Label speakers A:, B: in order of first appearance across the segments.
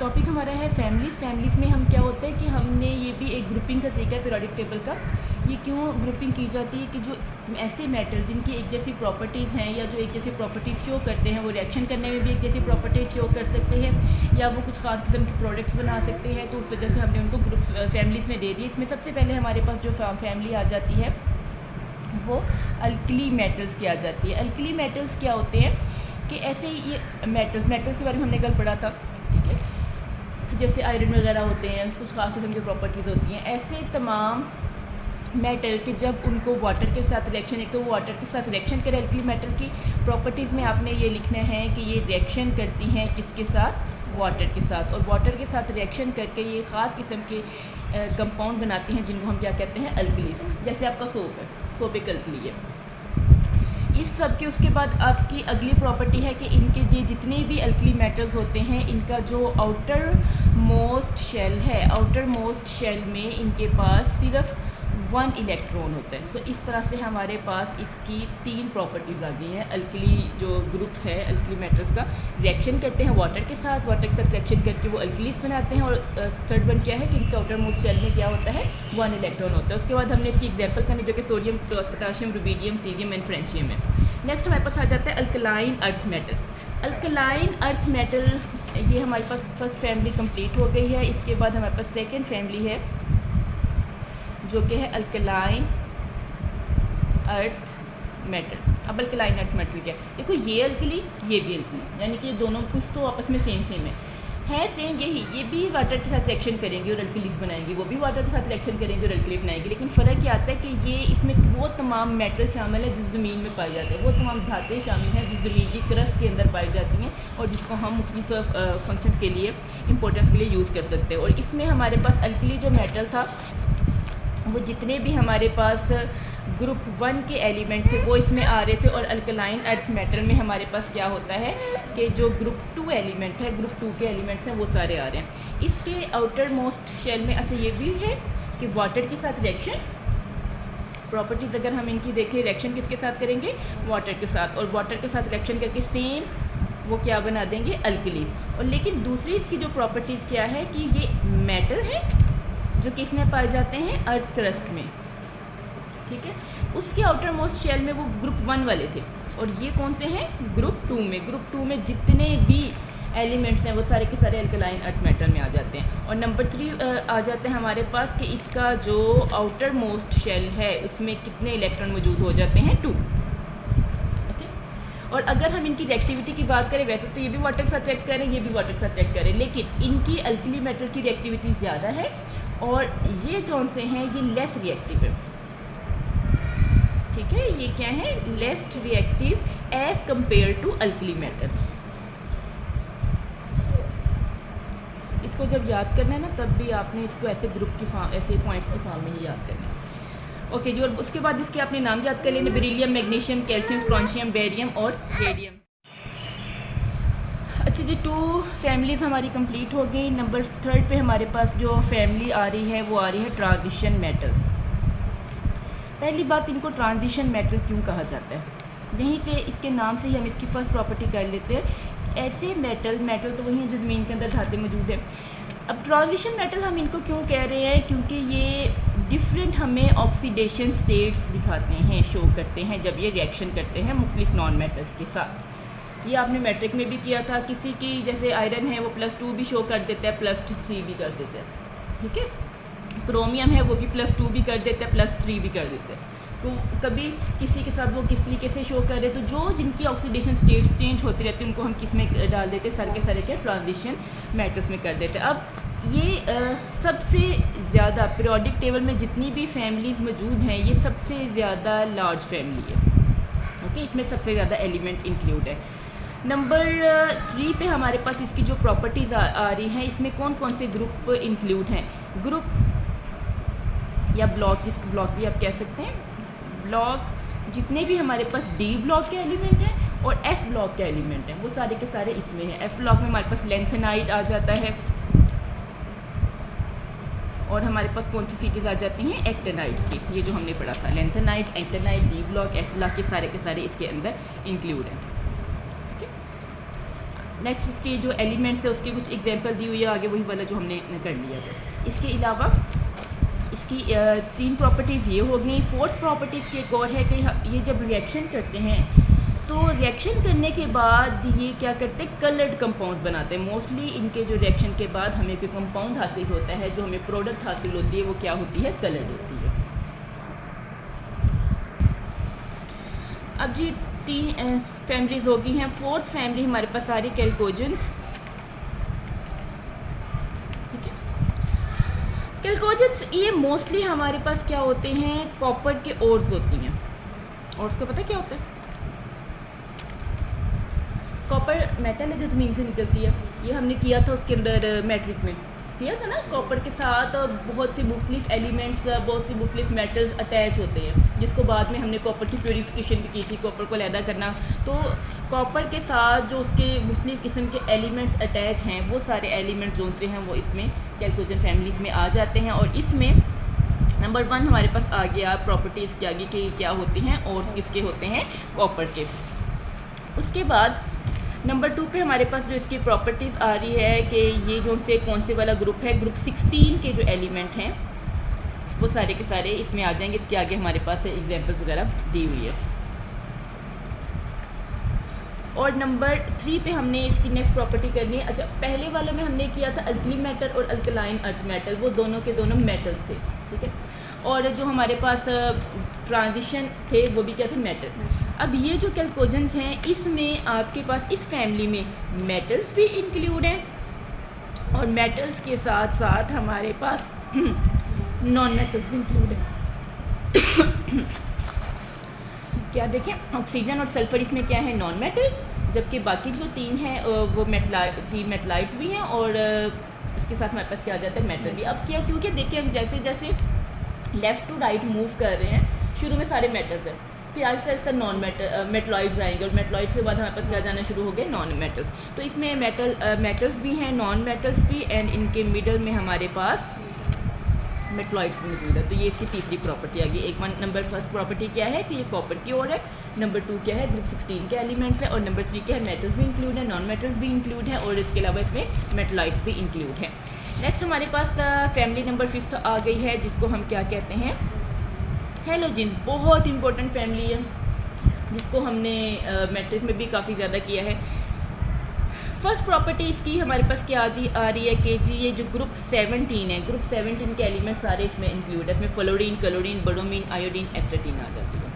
A: Topic हमारा है families में हम क्या होता है कि हमने ये भी एक ग्रुपिंग का तरीका है पीरियोडिक टेबल का। ये क्यों ग्रुपिंग की जाती है कि जो ऐसे मेटल जिनकी एक जैसी प्रॉपर्टीज़ हैं या जो एक जैसी प्रॉपर्टीज़ शो करते हैं, वो रिएक्शन करने में भी एक जैसी प्रॉपर्टीज़ शो कर सकते हैं या वो कुछ ख़ास किस्म के प्रोडक्ट्स बना सकते हैं, तो उस वजह से हमने उनको ग्रुप फैमिलीज़ में दे दिए। इसमें सबसे पहले हमारे पास जो फैमिली आ जाती है वो अल्कली मेटल्स की आ जाती है। अल्कली मेटल्स क्या होते हैं कि ऐसे ये मेटल्स के बारे में हमने कल पढ़ा था, ठीक है, जैसे आयरन वगैरह होते हैं, कुछ खास किस्म की प्रॉपर्टीज़ होती हैं। ऐसे तमाम मेटल के जब उनको वाटर के साथ रिएक्शन, एक तो वो वाटर के साथ रिएक्शन करें, अल्कली मेटल की प्रॉपर्टीज़ में आपने ये लिखना है कि ये रिएक्शन करती हैं किसके साथ, वाटर के साथ, और वाटर के साथ रिएक्शन करके ये ख़ास किस्म के कंपाउंड बनाती हैं जिनको हम क्या कहते हैं, अल्कलीज। जैसे आपका सोप है, सोप एक अल्कली है। इस सब के उसके बाद आपकी अगली प्रॉपर्टी है कि इनके ये जितने भी अल्कली मेटल्स होते हैं, इनका जो आउटर मोस्ट शेल है, आउटर मोस्ट शेल में इनके पास सिर्फ 1 इलेक्ट्रॉन होता है। सो इस तरह से हमारे पास इसकी 3 प्रॉपर्टीज़ आ गई हैं। अल्कली जो ग्रुप्स है अल्कली मेटल्स का, रिएक्शन करते हैं वाटर के साथ रिएक्शन करके वो अल्कलीज बनाते हैं। और थर्ड वन क्या है कि इनका आउटर मोस्ट शेल में क्या होता है, 1 इलेक्ट्रॉन होता है। उसके बाद हमने इसकी एग्जाम्पल करनी जो कि sodium, potassium, rubidium, caesium and francium है। नेक्स्ट हमारे पास आ जाता है alkaline earth metal. Alkaline earth metal, ये हमारे पास फर्स्ट फैमिली कंप्लीट हो गई है। इसके बाद हमारे पास सेकेंड फैमिली है जो कि है अल्कलाइन अर्थ मेटल। अब अल्कलाइन अर्थ मेटल क्या है, देखो ये अल्कली ये भी अल्कली, यानी कि दोनों कुछ तो आपस में सेम है सेम यही, ये भी वाटर के साथ रिएक्शन करेंगे और अल्कलीज बनाएंगे, वो भी वाटर के साथ रिएक्शन करेंगे और अल्कली बनाएंगे। लेकिन फ़र्क क्या आता है कि ये इसमें वो तमाम मेटल शामिल है जो ज़मीन में पाए जाते हैं, वो तमाम धातें शामिल हैं जो ज़मीन की क्रस्ट के अंदर पाई जाती हैं और जिसको हम मुख्तलिफ फंक्शंस के लिए, इंपॉर्टेंस के लिए यूज़ कर सकते हैं। और इसमें हमारे पास अल्कली जो मेटल था, वो जितने भी हमारे पास ग्रुप 1 के एलिमेंट थे वो इसमें आ रहे थे। और अल्कलाइन अर्थ मेटल में हमारे पास क्या होता है कि जो ग्रुप 2 एलिमेंट है, ग्रुप 2 के एलिमेंट्स हैं वो सारे आ रहे हैं। इसके आउटर मोस्ट शेल में अच्छा ये भी है कि वाटर के साथ रिएक्शन प्रॉपर्टीज़ अगर हम इनकी देखें, रिएक्शन किसके साथ करेंगे, वाटर के साथ, और वाटर के साथ रिएक्शन करके सेम वो क्या बना देंगे, अल्कलीज। और लेकिन दूसरी इसकी जो प्रॉपर्टीज़ क्या है कि ये मेटल है जो कि इसमें पाए जाते हैं अर्थ क्रस्ट में, ठीक है। उसके आउटर मोस्ट शेल में वो ग्रुप 1 वाले थे और ये कौन से हैं, ग्रुप 2 में। ग्रुप 2 में जितने भी एलिमेंट्स हैं वो सारे के सारे अल्कलाइन अर्थ मेटल में आ जाते हैं। और नंबर 3 आ जाते हैं हमारे पास कि इसका जो आउटर मोस्ट शेल है उसमें कितने इलेक्ट्रॉन मौजूद हो जाते हैं, 2। और अगर हम इनकी रिएक्टिविटी की बात करें, वैसे तो ये भी वाटर के साथ रिएक्ट करें, ये भी वाटर के साथ रिएक्ट करें, लेकिन इनकी अल्कली मेटल की रिएक्टिविटी ज़्यादा है और ये कौन से हैं, ये लेस रिएक्टिव है, ठीक है। ये क्या है, less reactive as compare to alkali metal. इसको जब याद करना है ना, तब भी आपने इसको ऐसे ग्रुप की फॉर्म, ऐसे पॉइंट्स की फॉर्म में ही याद करना है। ओके जी, और उसके बाद इसके आपने नाम याद कर लेने, beryllium, magnesium, calcium, strontium, barium और रेडियम। अच्छा जी, 2 फैमिलीज़ हमारी कंप्लीट हो गई। नंबर 3 पे हमारे पास जो फैमिली आ रही है वो आ रही है ट्रांजिशन मेटल्स। पहली बात, इनको ट्रांजिशन मेटल क्यों कहा जाता है, यहीं से इसके नाम से ही हम इसकी फर्स्ट प्रॉपर्टी कर लेते हैं। ऐसे मेटल तो वही हैं जो ज़मीन के अंदर धातें मौजूद हैं। अब ट्रांजिशन मेटल हम इनको क्यों कह रहे हैं, क्योंकि ये डिफरेंट हमें ऑक्सीडेशन स्टेट्स दिखाते हैं, शो करते हैं जब ये रिएक्शन करते हैं मुख्तलिफ नॉन मेटल्स के साथ। ये आपने मैट्रिक में भी किया था, किसी की जैसे आयरन है वो +2 भी शो कर देता है, +3 भी कर देता है, ठीक है। क्रोमियम है वो भी +2 भी कर देता है, +3 भी कर देता है। तो कभी किसी के साथ वो किस तरीके से शो कर रहे, तो जो जिनकी ऑक्सीडेशन स्टेट्स चेंज होती रहती है उनको हम किस में डाल देते हैं, सारे के सारे क्या ट्रांजिशन मेटल्स में कर देते हैं। अब ये सबसे ज़्यादा पीरियोडिक टेबल में जितनी भी फैमिलीज़ मौजूद हैं, ये सबसे ज़्यादा लार्ज फैमिली है, ओके। इसमें सबसे ज़्यादा एलिमेंट इंक्लूड है। नंबर 3 पे हमारे पास इसकी जो प्रॉपर्टीज़ आ रही हैं, इसमें कौन कौन से ग्रुप इंक्लूड हैं, ग्रुप या ब्लॉक, इसको ब्लॉक भी आप कह सकते हैं। ब्लॉक जितने भी हमारे पास D ब्लॉक के एलिमेंट हैं और F ब्लॉक के एलिमेंट हैं वो सारे के सारे इसमें हैं। F ब्लॉक में हमारे पास लेंथेनाइट आ जाता है और हमारे पास कौन सी चीज़ें आ जाती हैं, एक्टेनाइट्स की, ये जो हमने पढ़ा था, lanthanide, actinide, D block, F block के सारे इसके अंदर इंक्लूड हैं, ठीक है। नेक्स्ट इसके जो एलिमेंट्स है उसकी कुछ एग्जांपल दी हुई है आगे, वही वाला जो हमने कर लिया था। इसके अलावा इसकी 3 प्रॉपर्टीज़ ये हो गई। फोर्थ प्रॉपर्टीज़ की एक और है कि ये जब रिएक्शन करते हैं तो रिएक्शन करने के बाद ये क्या करते हैं, कलर्ड कंपाउंड बनाते हैं। मोस्टली इनके जो रिएक्शन के बाद हमें कोई कंपाउंड हासिल होता है, जो हमें प्रोडक्ट हासिल होती है, वो क्या होती है, कलर्ड होती है। अब जी 3 फैमिलीज़ हो गई हैं। फोर्थ फैमिली हमारे पास आ रही कैल्कोजेंस। ठीक है, कैल्कोजेंस ये मोस्टली हमारे पास क्या होते हैं, कॉपर के ओर्स होती हैं। ओर्स को पता क्या होता है, कॉपर मेटल है जो ज़मीन से निकलती है। ये हमने किया था उसके अंदर मैट्रिक में किया था ना, कॉपर के साथ बहुत सी मुख्तलिफ एलिमेंट्स, बहुत सी मुख्तलिफ मेटल्स अटैच होते हैं, जिसको बाद में हमने कॉपर की प्योरीफिकेशन भी की थी, कॉपर को अलहदा करना। तो कॉपर के साथ जो उसके मुख्तलिफ किस्म के एलिमेंट्स अटैच हैं, वो सारे एलिमेंट्स जो से हैं वो इसमें कैल्कोजेन फैमिलीज़ में आ जाते हैं। और इसमें नंबर 1 हमारे पास आ गया प्रॉपर्टीज़ के आगे कि क्या होती हैं, और किसके होते हैं, कॉपर के। उसके बाद नंबर 2 पे हमारे पास जो इसकी प्रॉपर्टीज़ आ रही है कि ये जो से कौन से वाला ग्रुप है, ग्रुप 16 के जो एलिमेंट हैं वो सारे के सारे इसमें आ जाएंगे। इसके आगे हमारे पास एग्जांपल्स वगैरह दी हुई है। और नंबर 3 पे हमने इसकी नेक्स्ट प्रॉपर्टी करनी है। अच्छा, पहले वाले में हमने किया था अल्कली मेटल और अल्कलाइन अर्थ मेटल, वो दोनों के दोनों मेटल्स थे। ठीक है, और जो हमारे पास ट्रांजिशन थे वो भी क्या थे, मेटल। अब ये जो कैल्कोजेंस हैं, इसमें आपके पास इस फैमिली में मेटल्स भी इंक्लूड हैं और मेटल्स के साथ साथ हमारे पास नॉन मेटल्स भी इंक्लूड हैं। क्या देखें, ऑक्सीजन और सल्फर इसमें क्या है, नॉन मेटल, जबकि बाकी जो 3 हैं वो तीन मेटलाइट्स भी हैं और इसके साथ हमारे पास क्या आ जाता है, मेटल भी। अब क्या, क्योंकि देखिए हम जैसे जैसे लेफ़्ट टू राइट मूव कर रहे हैं, शुरू में सारे मेटल्स हैं, फिर आहिस्ता आहिस्ता नॉन मेटलॉइड्स आएंगे और मेटलॉइड्स के बाद हमारे पास क्या जाना शुरू हो गए, नॉन मेटल्स। तो इसमें मेटल्स भी हैं, नॉन मेटल्स भी, एंड इनके मिडल में हमारे पास मेटलॉइड भी मौजूद है। तो ये इसकी तीसरी प्रॉपर्टी आ गई। नंबर फर्स्ट प्रॉपर्टी क्या है कि ये कॉपर की ओर है। नंबर 2 क्या है, ग्रुप 16 के एलिमेंट्स है। और नंबर 3 क्या है, मेटल्स भी इंक्लूड है, नॉन मेटल्स भी इंक्लूड है, और इसके अलावा इसमें मेटलॉइड्स भी इंक्लूड है। नेक्स्ट हमारे पास फैमिली नंबर 5 आ गई है, जिसको हम क्या कहते हैं, हैलोजेंस। बहुत इंपॉर्टेंट फैमिली है, जिसको हमने मैट्रिक में भी काफ़ी ज़्यादा किया है। फर्स्ट प्रॉपर्टी इसकी हमारे पास क्या आ रही है कि जी ये जो ग्रुप 17 है, ग्रुप 17 के एलिमेंट सारे इसमें इंक्लूड है। इसमें फ्लोरीन, क्लोरीन, ब्रोमीन, आयोडीन, एस्टेटीन आ जाती है।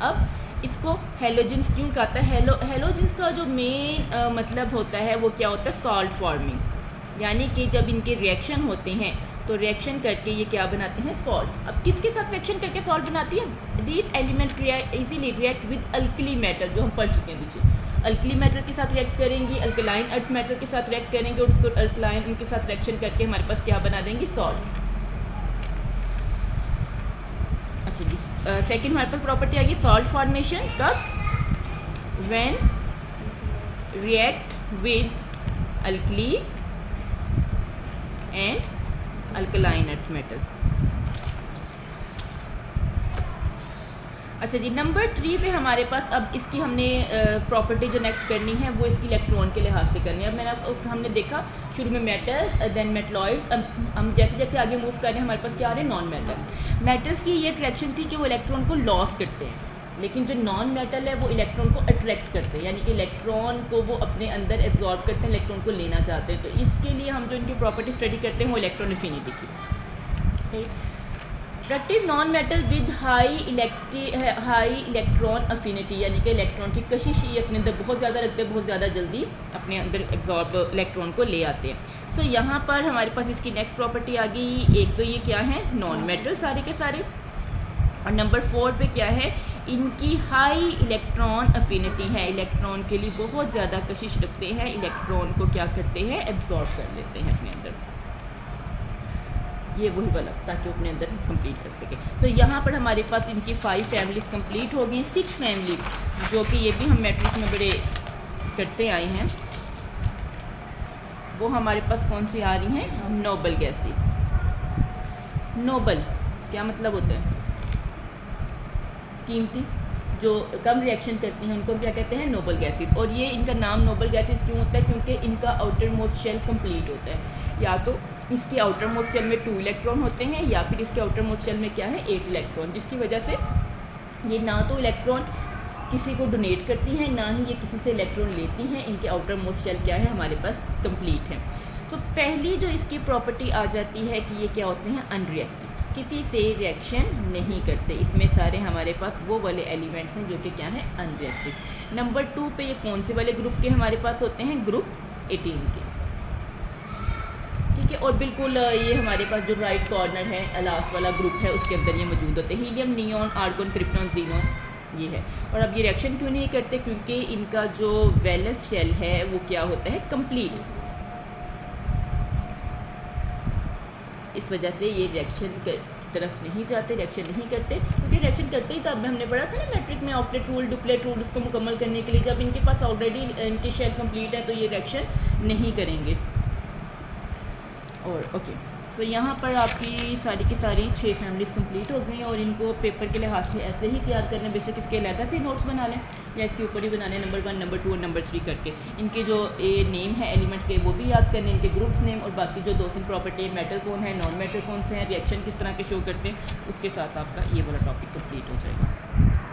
A: अब इसको हैलोजेंस क्यों कहता है, हैलोजेंस का जो मेन मतलब होता है वो क्या होता है, सॉल्ट फॉर्मिंग, यानी कि जब इनके रिएक्शन होते हैं तो रिएक्शन करके ये क्या बनाते हैं, सॉल्ट। अब किसके साथ रिएक्शन करके सॉल्ट बनाती है, these elements easily react with alkali metal, जो हम पढ़ चुके हैं पीछे। अल्कली मेटल के साथ रिएक्ट करेंगी, अल्कलाइन अर्थ मेटल के साथ रिएक्ट करेंगे, और उसको अल्कलाइन उनके साथ रिएक्शन करके हमारे पास क्या बना देंगी, सॉल्ट। अच्छा जी, सेकंड हमारे पास प्रॉपर्टी आ गई सॉल्ट फॉर्मेशन। कब, when react with alkali and alkaline earth metal. अच्छा जी, नंबर 3 पे हमारे पास अब इसकी हमने प्रॉपर्टी जो नेक्स्ट करनी है वो इसकी इलेक्ट्रॉन के लिहाज से करनी है। अब हमने देखा शुरू में मेटल, देन मेटलॉइड्स। अब हम जैसे जैसे आगे मूव कर रहे हैं हमारे पास क्या आ रहे हैं, नॉन मेटल। मेटल्स की ये अट्रैक्शन थी कि वो इलेक्ट्रॉन को लॉस करते हैं, लेकिन जो नॉन मेटल है वो इलेक्ट्रॉन को अट्रैक्ट करते हैं, यानी कि इलेक्ट्रॉन को वो अपने अंदर एब्जॉर्ब करते हैं, इलेक्ट्रॉन को लेना चाहते हैं। तो इसके लिए हम जो इनकी प्रॉपर्टी स्टडी करते हैं वो इलेक्ट्रॉन एफिनिटी की। सही, reactive non metal with high electron affinity, यानी कि इलेक्ट्रॉन की कशिश ये अपने अंदर बहुत ज़्यादा रखते हैं, बहुत ज़्यादा जल्दी अपने अंदर एब्जॉर्ब इलेक्ट्रॉन को ले आते हैं। सो यहाँ पर हमारे पास इसकी नेक्स्ट प्रॉपर्टी आ गई। एक तो ये क्या है, नॉन मेटल सारे के सारे, और नंबर 4 पे क्या है, इनकी हाई इलेक्ट्रॉन अफिनिटी है, इलेक्ट्रॉन के लिए बहुत ज़्यादा कशिश रखते हैं, इलेक्ट्रॉन को क्या करते हैं, एब्जॉर्ब कर लेते हैं अपने अंदर। ये वही वाला, ताकि अपने अंदर कंप्लीट कर सके। तो यहाँ पर हमारे पास इनकी 5 फैमिलीज कंप्लीट हो गई। 6 फैमिली जो कि ये भी हम मैट्रिक्स में बड़े करते आए हैं, वो हमारे पास कौन सी आ रही हैं, नोबल गैसेस। नोबल क्या मतलब होता है, कीमती, जो कम रिएक्शन करती हैं उनको क्या कहते हैं, नोबल गैसेस। और ये इनका नाम नोबल गैसेस क्यों होता है, क्योंकि इनका आउटर मोस्ट शेल कंप्लीट होता है। या तो इसके आउटर मोस्ट शेल में 2 इलेक्ट्रॉन होते हैं या फिर इसके आउटर मोस्ट शेल में क्या है, 8 इलेक्ट्रॉन, जिसकी वजह से ये ना तो इलेक्ट्रॉन किसी को डोनेट करती हैं, ना ही ये किसी से इलेक्ट्रॉन लेती हैं। इनके आउटर मोस्ट शेल क्या है, हमारे पास कंप्लीट है। तो पहली जो इसकी प्रॉपर्टी आ जाती है कि ये क्या होते हैं, अनरिएक्टिव, किसी से रिएक्शन नहीं करते। इसमें सारे हमारे पास वो वाले एलिमेंट्स हैं जो कि क्या है, अनरिएक्टिव। नंबर 2 पे ये कौन से वाले ग्रुप के हमारे पास होते हैं, ग्रुप 18 के, ठीक है। और बिल्कुल ये हमारे पास जो राइट कॉर्नर है, लास्ट वाला ग्रुप है, उसके अंदर ये मौजूद होते हैं, helium, neon, argon, krypton, xenon, ये है। और अब ये रिएक्शन क्यों नहीं करते, क्योंकि इनका जो वैलेंस शेल है वो क्या होता है, कंप्लीट। इस वजह से ये रिएक्शन की तरफ नहीं जाते, रिएक्शन नहीं करते। क्योंकि रिएक्शन करते ही तो अब हमने पढ़ा था ना मैट्रिक में, ऑक्टेट रूल, डुप्लेट रूल, इसको मुकम्मल करने के लिए जब इनके पास ऑलरेडी इनके शेल कंप्लीट है तो ये रिएक्शन नहीं करेंगे। और ओके, सो यहाँ पर आपकी सारी की सारी 6 फैमिलीज़ कंप्लीट हो गई। और इनको पेपर के लिहाज से ऐसे ही तैयार करने, बेशक इसके अलग से नोट्स बना लें या इसके ऊपर ही बनाने, नंबर 1, नंबर 2 और नंबर 3 करके। इनके जो ये नेम है एलिमेंट्स के वो भी याद करने, इनके ग्रुप्स नेम, और बाकी जो 2-3 प्रॉपर्टी है, मेटल कौन है, नॉन मेटल कौन से हैं, रिएक्शन किस तरह के शो करते हैं, उसके साथ आपका ये वाला टॉपिक कंप्लीट हो जाएगा।